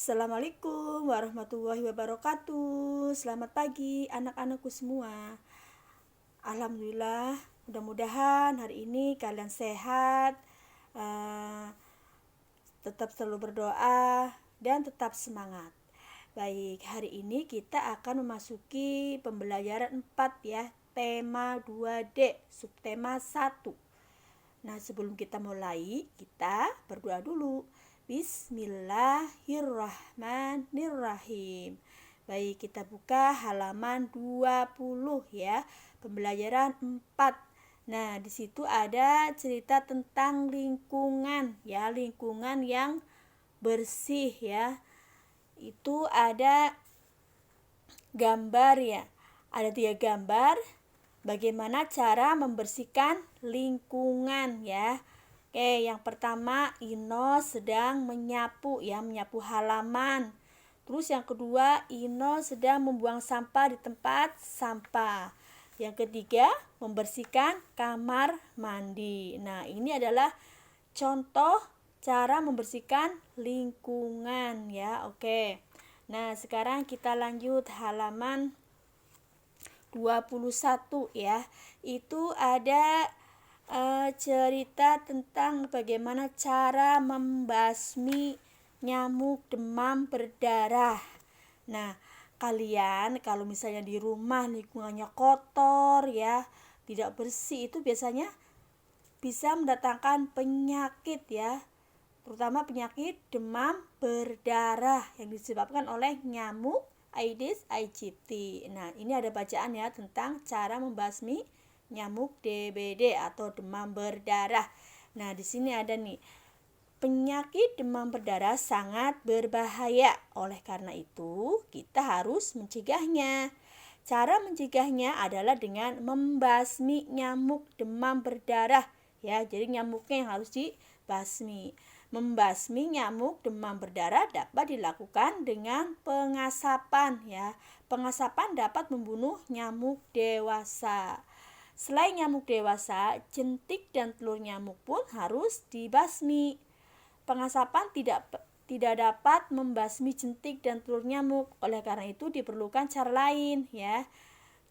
Assalamualaikum warahmatullahi wabarakatuh. Selamat pagi anak-anakku semua. Alhamdulillah, mudah-mudahan hari ini kalian sehat, tetap selalu berdoa dan tetap semangat. Baik, hari ini kita akan memasuki pembelajaran 4 ya, tema 2D, subtema 1. Nah, sebelum kita mulai, kita berdoa dulu. Bismillahirrahmanirrahim. Baik, kita buka halaman 20 ya, pembelajaran 4. Nah, di situ ada cerita tentang lingkungan ya, lingkungan yang bersih ya. Itu ada gambar ya. Ada 3 gambar bagaimana cara membersihkan lingkungan ya. Oke, yang pertama Ino sedang menyapu ya, menyapu halaman. Terus yang kedua Ino sedang membuang sampah di tempat sampah. Yang ketiga membersihkan kamar mandi. Nah, ini adalah contoh cara membersihkan lingkungan ya. Oke. Nah, sekarang kita lanjut halaman 21 ya. Itu ada cerita tentang bagaimana cara membasmi nyamuk demam berdarah. Nah, kalian kalau misalnya di rumah lingkungannya kotor ya, tidak bersih, itu biasanya bisa mendatangkan penyakit ya, terutama penyakit demam berdarah yang disebabkan oleh nyamuk Aedes aegypti. Nah, ini ada bacaan ya tentang cara membasmi nyamuk DBD atau demam berdarah. Nah, di sini ada nih, penyakit demam berdarah sangat berbahaya. Oleh karena itu, kita harus mencegahnya. Cara mencegahnya adalah dengan membasmi nyamuk demam berdarah ya. Jadi nyamuknya yang harus dibasmi. Membasmi nyamuk demam berdarah dapat dilakukan dengan pengasapan ya. Pengasapan dapat membunuh nyamuk dewasa. Selain nyamuk dewasa, jentik dan telur nyamuk pun harus dibasmi. Pengasapan tidak dapat membasmi jentik dan telur nyamuk. Oleh karena itu diperlukan cara lain ya.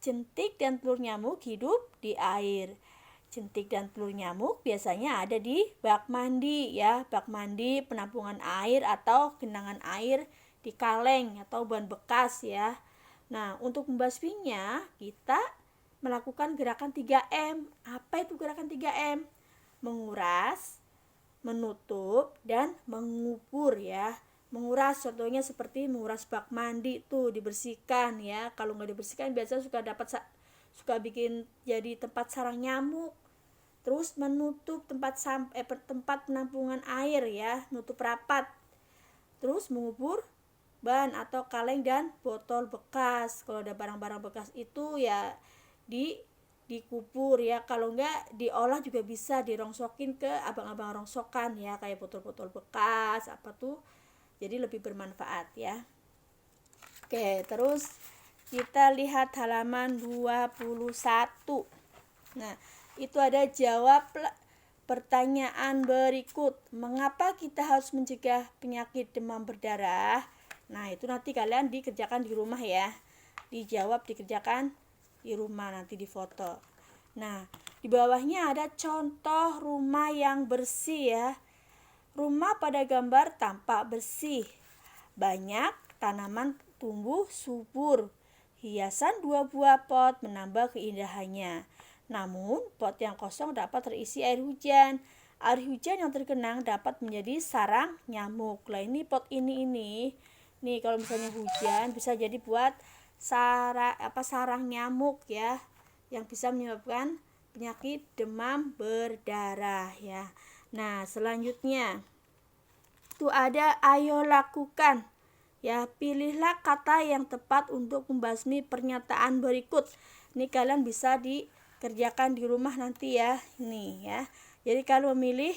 Jentik dan telur nyamuk hidup di air. Jentik dan telur nyamuk biasanya ada di bak mandi ya. Bak mandi, penampungan air atau genangan air di kaleng atau ban bekas ya. Nah, untuk membasminya kita melakukan gerakan 3M. Apa itu gerakan 3M? Menguras, menutup, dan mengubur ya. Menguras contohnya seperti menguras bak mandi tuh, dibersihkan ya. Kalau nggak dibersihkan biasanya suka bikin jadi tempat sarang nyamuk. Terus menutup tempat penampungan air ya, nutup rapat. Terus mengubur ban atau kaleng dan botol bekas. Kalau ada barang-barang bekas itu ya dikubur ya, kalau enggak diolah juga bisa, dirongsokin ke abang-abang rongsokan ya, kayak botol-botol bekas apa tuh, jadi lebih bermanfaat ya. Oke, terus kita lihat halaman 21. Nah, itu ada jawab pertanyaan berikut. Mengapa kita harus mencegah penyakit demam berdarah? Nah, itu nanti kalian dikerjakan di rumah ya. Dijawab, dikerjakan di rumah, nanti difoto. Nah, di bawahnya ada contoh rumah yang bersih ya. Rumah pada gambar tampak bersih. Banyak tanaman tumbuh subur. Hiasan 2 buah pot menambah keindahannya. Namun, pot yang kosong dapat terisi air hujan. Air hujan yang tergenang dapat menjadi sarang nyamuk. Lah, ini pot ini. Nih, kalau misalnya hujan bisa jadi buat sarang nyamuk ya, yang bisa menyebabkan penyakit demam berdarah ya. Nah, selanjutnya itu ada ayo lakukan ya, pilihlah kata yang tepat untuk membasmi pernyataan berikut. Ini kalian bisa dikerjakan di rumah nanti ya. Ini ya, jadi kalian memilih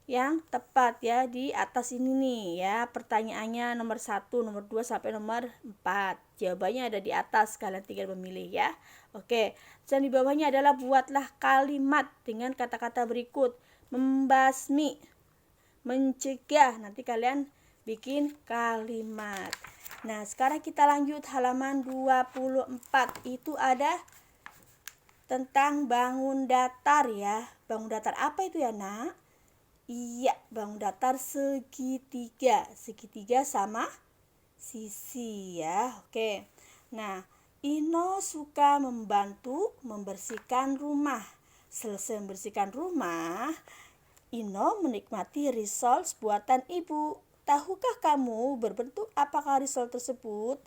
yang tepat ya, di atas ini nih ya. Pertanyaannya nomor 1, nomor 2 sampai nomor 4. Jawabannya ada di atas, kalian tinggal memilih ya. Oke, dan di bawahnya adalah buatlah kalimat dengan kata-kata berikut. Membasmi. mencegah. Nanti kalian bikin kalimat. Nah, sekarang kita lanjut halaman 24. Itu ada tentang bangun datar ya. Bangun datar apa itu ya, Nak? Iya, bangun datar segitiga. Segitiga sama sisi ya. Oke. Nah, Ino suka membantu membersihkan rumah. Selesai membersihkan rumah, Ino menikmati risol buatan ibu. Tahukah kamu berbentuk apakah risol tersebut?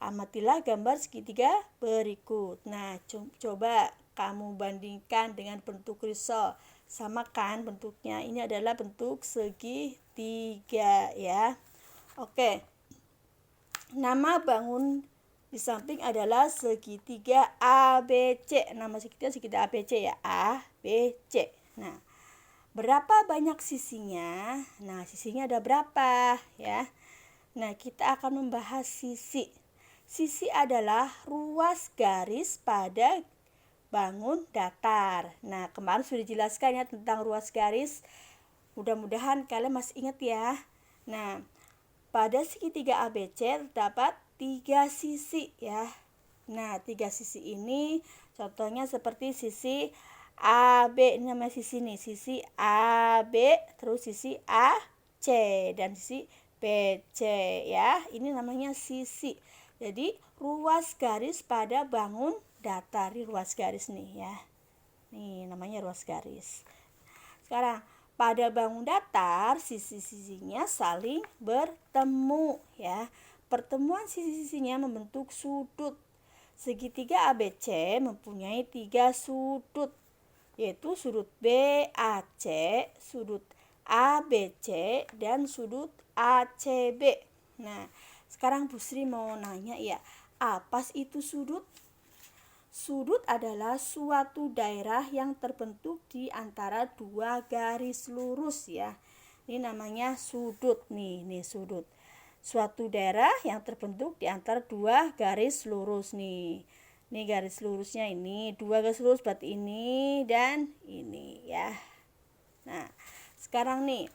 Amatilah gambar segitiga berikut. Nah, coba kamu bandingkan dengan bentuk risol. Sama kan bentuknya? Ini adalah bentuk segitiga ya. Oke. Nama bangun di samping adalah segitiga ABC. Nama segitiga ABC ya, ABC. Nah, berapa banyak sisinya? Nah, sisinya ada berapa ya? Nah, kita akan membahas sisi. Sisi adalah ruas garis pada bangun datar. Nah, kemarin sudah dijelaskan ya tentang ruas garis. Mudah-mudahan kalian masih ingat ya. Nah, pada segitiga ABC terdapat 3 sisi ya. Nah, 3 sisi ini contohnya seperti sisi AB, ini namanya sisi nih, sisi AB, terus sisi AC dan sisi BC ya. Ini namanya sisi. Jadi, ruas garis pada bangun datar, ruas garis nih ya. Nih, namanya ruas garis. Sekarang, pada bangun datar, sisi-sisinya saling bertemu ya. Pertemuan sisi-sisinya membentuk sudut. Segitiga ABC mempunyai 3 sudut, yaitu sudut BAC, sudut ABC, dan sudut ACB. Nah, sekarang Bu Sri mau nanya ya, apa itu sudut? Sudut adalah suatu daerah yang terbentuk di antara 2 garis lurus ya. Ini namanya sudut nih sudut. Suatu daerah yang terbentuk di antara 2 garis lurus nih. Ini garis lurusnya ini, 2 garis lurus berarti ini dan ini ya. Nah, sekarang nih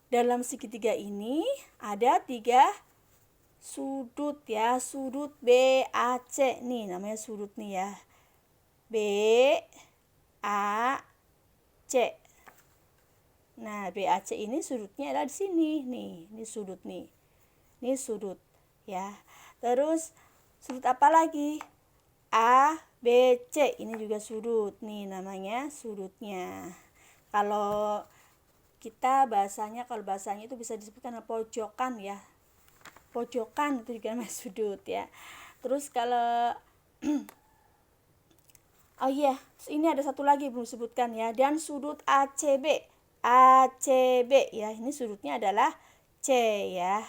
dalam segitiga ini ada 3 sudut ya, sudut BAC nih namanya sudut nih ya. BAC. Nah, BAC ini sudutnya ada di sini nih. Ini sudut nih. Ini sudut ya. Terus sudut apa lagi? ABC. Ini juga sudut nih namanya sudutnya. Kalau bahasanya itu bisa disebutkan pojokan ya. Pojokan itu juga namanya sudut ya. Terus kalau oh iya, ini ada satu lagi belum disebutkan ya. Dan sudut ACB. ACB ya, ini sudutnya adalah C ya.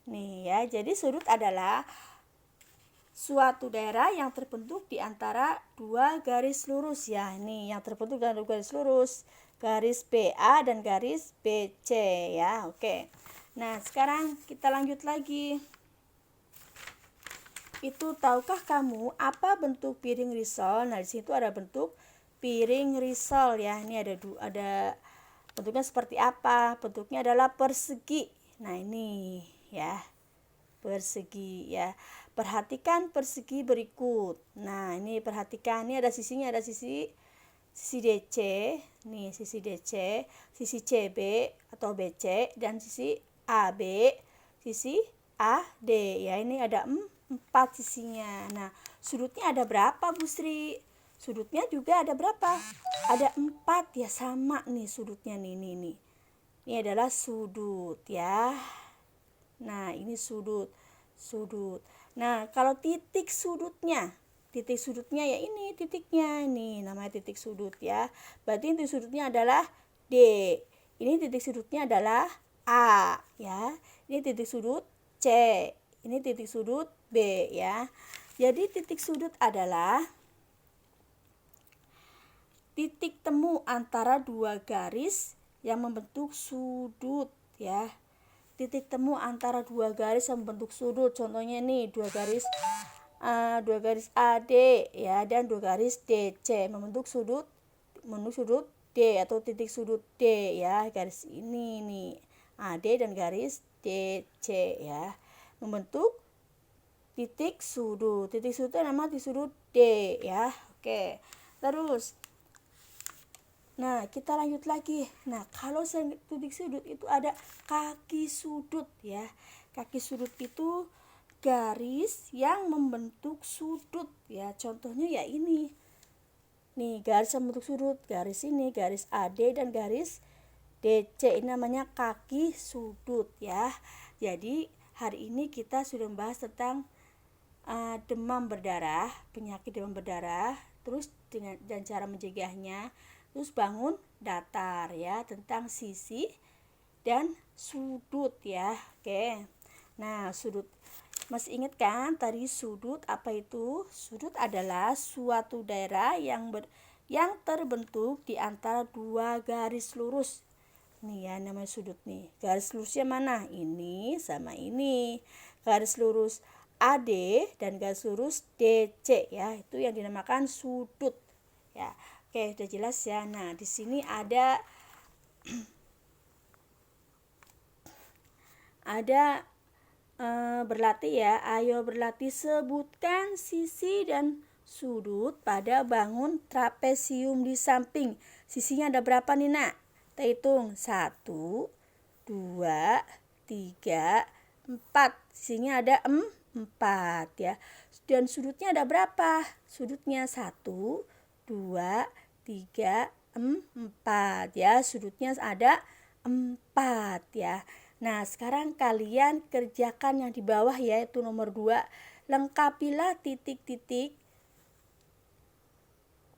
Nih ya, jadi sudut adalah suatu daerah yang terbentuk di antara 2 garis lurus ya. Ini yang terbentuk dari 2 garis lurus, garis BA dan garis BC ya. Oke. Nah, sekarang kita lanjut lagi. Itu tahukah kamu apa bentuk piring risol? Nah, di situ ada bentuk piring risol ya. Ini ada bentuknya seperti apa? Bentuknya adalah persegi. Nah, ini ya. Persegi ya. Perhatikan persegi berikut. Nah, ini perhatikan, ini ada sisinya, ada sisi DC, nih sisi DC, sisi CB atau BC dan sisi AB, sisi AD ya. Ini ada 4 sisinya. Nah, sudutnya ada berapa, Bu Sri? Sudutnya juga ada berapa? Ada 4 ya, sama nih sudutnya nih. Ini adalah sudut ya. Nah, ini sudut. Nah, kalau titik sudutnya ya ini titiknya. Ini namanya titik sudut ya. Berarti titik sudutnya adalah D. Ini titik sudutnya adalah A ya. Ini titik sudut C. Ini titik sudut B ya. Jadi titik sudut adalah titik temu antara 2 garis yang membentuk sudut ya. Titik temu antara 2 garis yang membentuk sudut. Contohnya nih 2 garis AD ya dan 2 garis DC membentuk sudut D atau titik sudut D ya, garis ini nih, AD dan garis DC ya, membentuk titik sudut. Titik sudut nama titik sudut D ya. Oke. Terus nah, kita lanjut lagi. Nah, kalau titik sudut itu ada kaki sudut ya. Kaki sudut itu garis yang membentuk sudut ya. Contohnya ya ini. Nih, garis yang membentuk sudut, garis ini, garis AD dan garis DC. Ini namanya kaki sudut ya. Jadi, hari ini kita sudah membahas tentang demam berdarah, penyakit demam berdarah, terus dan cara mencegahnya, terus bangun datar ya, tentang sisi dan sudut ya. Oke. Nah, sudut masih ingat kan tadi sudut apa itu? Sudut adalah suatu daerah yang terbentuk di antara dua garis lurus. Nih ya, namanya sudut nih. Garis lurusnya mana? Ini sama ini. Garis lurus AD dan garis lurus DC ya, itu yang dinamakan sudut ya. Oke, udah jelas ya. Nah, di sini ada berlatih ya. Ayo berlatih, sebutkan sisi dan sudut pada bangun trapesium di samping. Sisinya ada berapa nih nak? Kita hitung 1, 2, 3, 4. Sisinya ada 4 ya. Dan sudutnya ada berapa? Sudutnya 1, 2, 3, 4 ya. Sudutnya ada 4 ya. Nah, sekarang kalian kerjakan yang di bawah ya, yaitu nomor 2. Lengkapilah titik-titik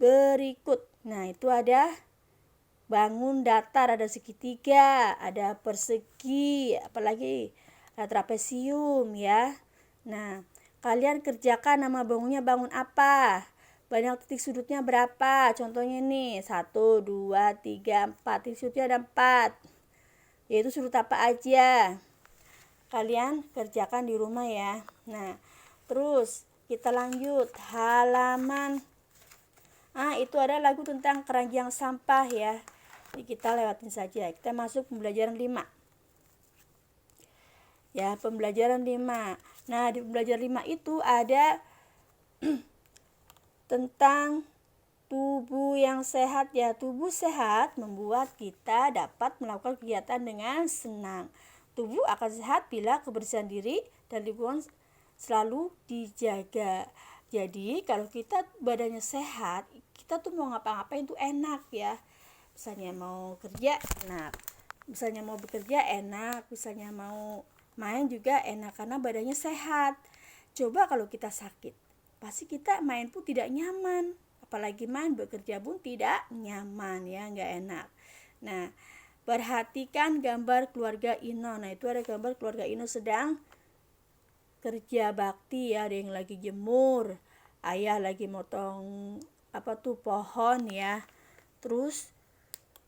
berikut. Nah, itu ada bangun datar, ada segitiga, ada persegi, apalagi ada trapesium ya. Nah, kalian kerjakan nama bangunnya bangun apa? Banyak titik sudutnya berapa? Contohnya nih, 1, 2, 3, 4. Titik sudutnya ada 4. Yaitu sudut apa aja? Kalian kerjakan di rumah ya. Nah, terus kita lanjut halaman. Itu ada lagu tentang keranjang sampah ya. Jadi kita lewatin saja. Kita masuk pembelajaran 5. Ya, pembelajaran 5. Nah, di pembelajaran 5 itu ada tentang tubuh yang sehat ya. Tubuh sehat membuat kita dapat melakukan kegiatan dengan senang. Tubuh akan sehat bila kebersihan diri dan lingkungan selalu dijaga. Jadi kalau kita badannya sehat, kita tuh mau ngapa-ngapain tuh enak ya. Misalnya mau kerja enak, misalnya mau bekerja enak, misalnya mau main juga enak karena badannya sehat. Coba kalau kita sakit, pasti kita main pun tidak nyaman. Apalagi main, bekerja pun tidak nyaman ya, nggak enak. Nah, perhatikan gambar keluarga Ino. Nah, itu ada gambar keluarga Ino sedang kerja bakti ya. Ada yang lagi jemur, ayah lagi motong pohon ya. Terus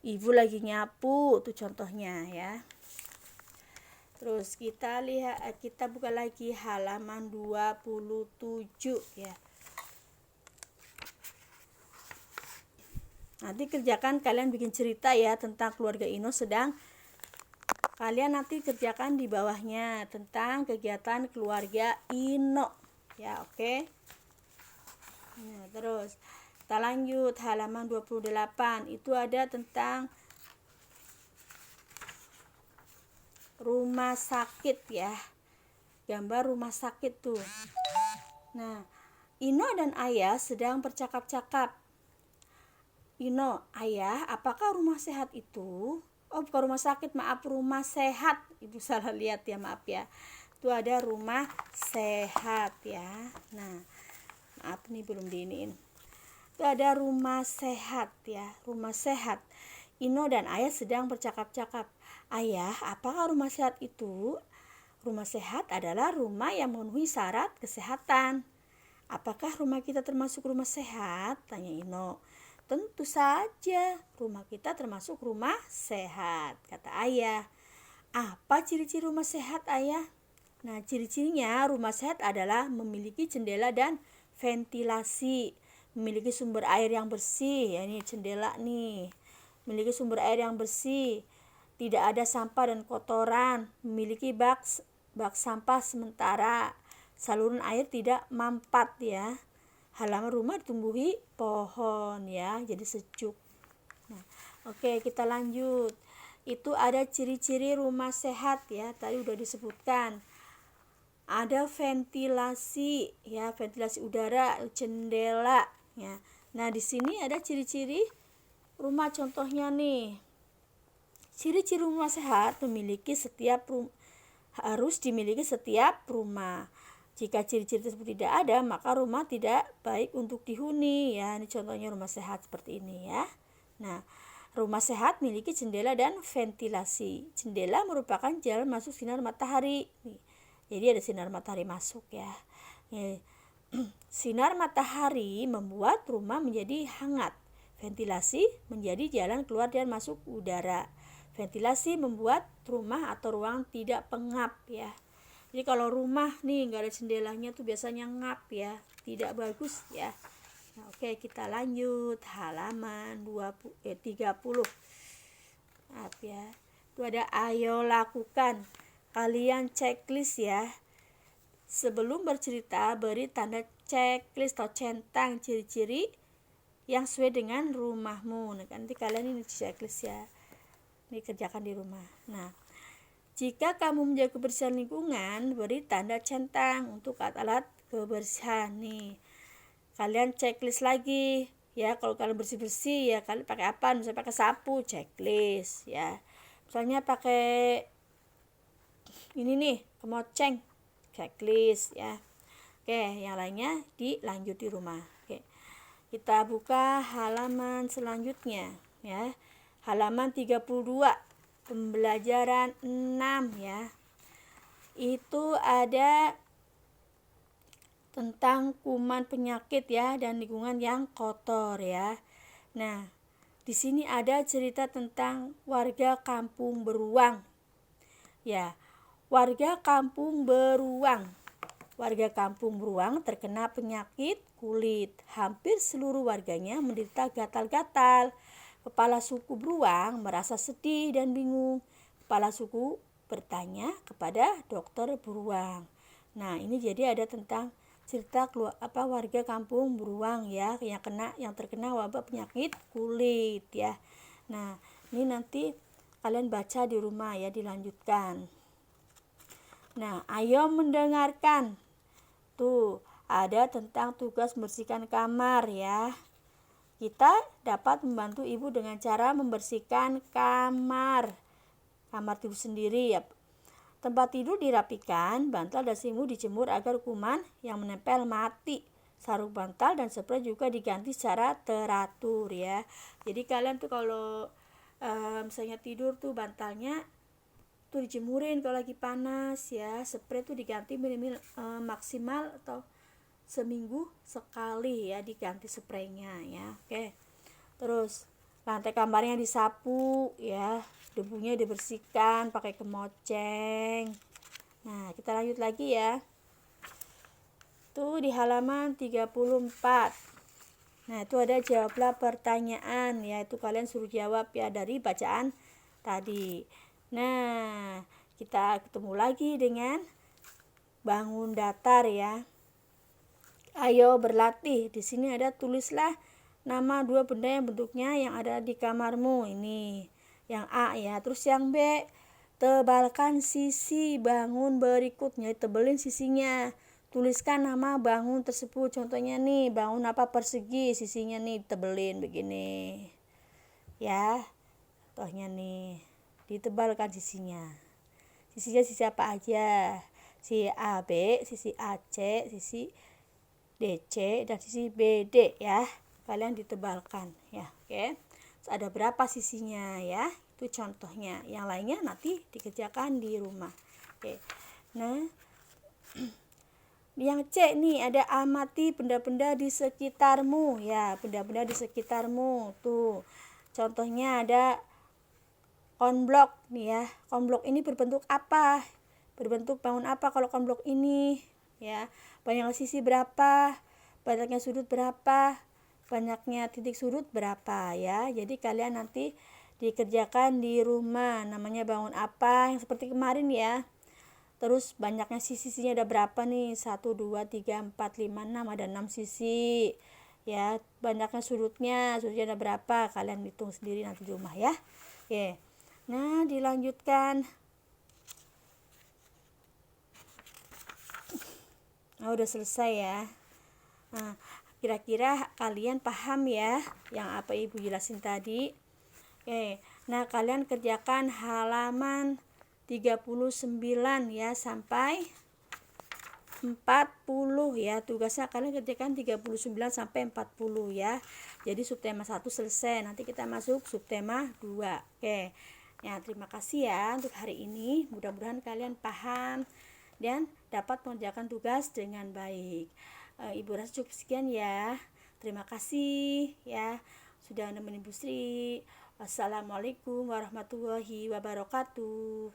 ibu lagi nyapu, itu contohnya ya. Terus kita buka lagi halaman 27 ya. Nanti kerjakan, kalian bikin cerita ya tentang keluarga Ino sedang. Kalian nanti kerjakan di bawahnya tentang kegiatan keluarga Ino. Ya, oke. Nah, terus kita lanjut halaman 28. Itu ada tentang rumah sakit ya. Gambar rumah sakit tuh. Nah, Ino dan ayah sedang bercakap-cakap. Ino, ayah, apakah rumah sehat itu? Oh, bukan rumah sakit, maaf, rumah sehat. Ibu salah lihat ya, maaf ya. Itu ada rumah sehat ya. Nah, maaf nih belum diiniin. Itu ada rumah sehat ya, rumah sehat. Ino dan ayah sedang bercakap-cakap. Ayah, apakah rumah sehat itu? Rumah sehat adalah rumah yang memenuhi syarat kesehatan. Apakah rumah kita termasuk rumah sehat? Tanya Ino. Tentu saja, rumah kita termasuk rumah sehat, kata ayah. Apa ciri-ciri rumah sehat, ayah? Nah, ciri-cirinya rumah sehat adalah memiliki jendela dan ventilasi, memiliki sumber air yang bersih, ya ini jendela nih. memiliki sumber air yang bersih, tidak ada sampah dan kotoran, memiliki bak sampah sementara, saluran air tidak mampat ya. Halaman rumah ditumbuhi pohon ya, jadi sejuk. Nah, oke, kita lanjut. Itu ada ciri-ciri rumah sehat ya, tadi udah disebutkan. Ada ventilasi ya, ventilasi udara, jendela ya. Nah, di sini ada ciri-ciri rumah, contohnya nih. Ciri-ciri rumah sehat harus dimiliki setiap rumah. Jika ciri-ciri tersebut tidak ada, maka rumah tidak baik untuk dihuni ya. Ini contohnya rumah sehat seperti ini ya. Nah, rumah sehat memiliki jendela dan ventilasi. Jendela merupakan jalan masuk sinar matahari. Jadi ada sinar matahari masuk ya. Sinar matahari membuat rumah menjadi hangat. Ventilasi menjadi jalan keluar dan masuk udara. Ventilasi membuat rumah atau ruang tidak pengap ya. Jadi kalau rumah nih nggak ada jendelanya tuh biasanya ngap ya, tidak bagus ya. Nah, oke, kita lanjut halaman 30. Maaf ya. Itu ada ayo lakukan. Kalian checklist ya. Sebelum bercerita, beri tanda checklist atau centang ciri-ciri yang sesuai dengan rumahmu. Nah, nanti kalian ini checklist ya. Ini kerjakan di rumah. Nah, jika kamu menjaga kebersihan lingkungan, beri tanda centang untuk alat kebersihan nih. Kalian checklist lagi ya. Kalau kalian bersih-bersih ya, kalian pakai apa? Misalnya pakai sapu, checklist ya. Misalnya pakai ini nih, kemoceng, checklist ya. Oke, yang lainnya dilanjut di rumah. Oke. Kita buka halaman selanjutnya ya. Halaman 32. Pembelajaran 6 ya. Itu ada tentang kuman penyakit ya dan lingkungan yang kotor ya. Nah, di sini ada cerita tentang warga kampung beruang. Ya, warga kampung beruang. Warga kampung beruang terkena penyakit kulit. Hampir seluruh warganya menderita gatal-gatal. Kepala suku beruang merasa sedih dan bingung. Kepala suku bertanya kepada dokter beruang. Nah, ini jadi ada tentang cerita warga kampung beruang ya yang terkena wabah penyakit kulit ya. Nah, ini nanti kalian baca di rumah ya, dilanjutkan. Nah, ayo mendengarkan. Tuh, ada tentang tugas membersihkan kamar ya. Kita dapat membantu ibu dengan cara membersihkan kamar tidur sendiri ya. Tempat tidur dirapikan, bantal dan selimut dijemur agar kuman yang menempel mati. Sarung bantal dan spray juga diganti secara teratur ya. Jadi kalian tuh kalau misalnya tidur tuh bantalnya tuh dijemurin kalau lagi panas ya. Spray tuh diganti minimal maksimal atau seminggu sekali ya, diganti spraynya ya. Oke. Terus lantai kamarnya disapu ya, debunya dibersihkan pakai kemoceng. Nah, kita lanjut lagi ya. Tuh di halaman 34. Nah, itu ada jawablah pertanyaan ya, itu kalian suruh jawab ya dari bacaan tadi. Nah, kita ketemu lagi dengan bangun datar ya. Ayo berlatih. Di sini ada tulislah nama dua benda yang bentuknya yang ada di kamarmu. Ini yang A ya. Terus yang B, tebalkan sisi bangun berikutnya. Tebelin sisinya. Tuliskan nama bangun tersebut. Contohnya nih, bangun apa persegi, sisinya nih tebelin begini. Ya. Contohnya nih, ditebalkan sisinya. Sisinya sisi apa aja? Sisi AB, sisi AC, sisi DC dan sisi BD ya. Kalian ditebalkan ya. Oke. Terus ada berapa sisinya ya? Itu contohnya. Yang lainnya nanti dikerjakan di rumah. Oke. Nah, yang C nih ada amati benda-benda di sekitarmu ya, benda-benda di sekitarmu. Tuh. Contohnya ada konblok nih ya. Konblok ini berbentuk apa? Berbentuk bangun apa kalau konblok ini? Ya, panjang sisi berapa, banyaknya sudut berapa, banyaknya titik sudut berapa ya. Jadi kalian nanti dikerjakan di rumah, namanya bangun apa yang seperti kemarin ya. Terus banyaknya sisi-sisinya ada berapa nih, 1, 2, 3, 4, 5, 6, ada 6 sisi ya. Banyaknya sudutnya ada berapa, kalian hitung sendiri nanti di rumah ya. Oke, nah dilanjutkan. Nah, udah selesai ya. Nah, kira-kira kalian paham ya yang apa ibu jelasin tadi. Oke, nah kalian kerjakan halaman 39 ya sampai 40 ya. Tugasnya kalian kerjakan 39 sampai 40 ya. Jadi subtema 1 selesai. Nanti kita masuk subtema 2. Oke. Ya, terima kasih ya untuk hari ini. Mudah-mudahan kalian paham dan dapat mengerjakan tugas dengan baik. Ibu rasa cukup sekian ya. Terima kasih ya sudah nemenin Bu Sri. Wassalamualaikum warahmatullahi wabarakatuh.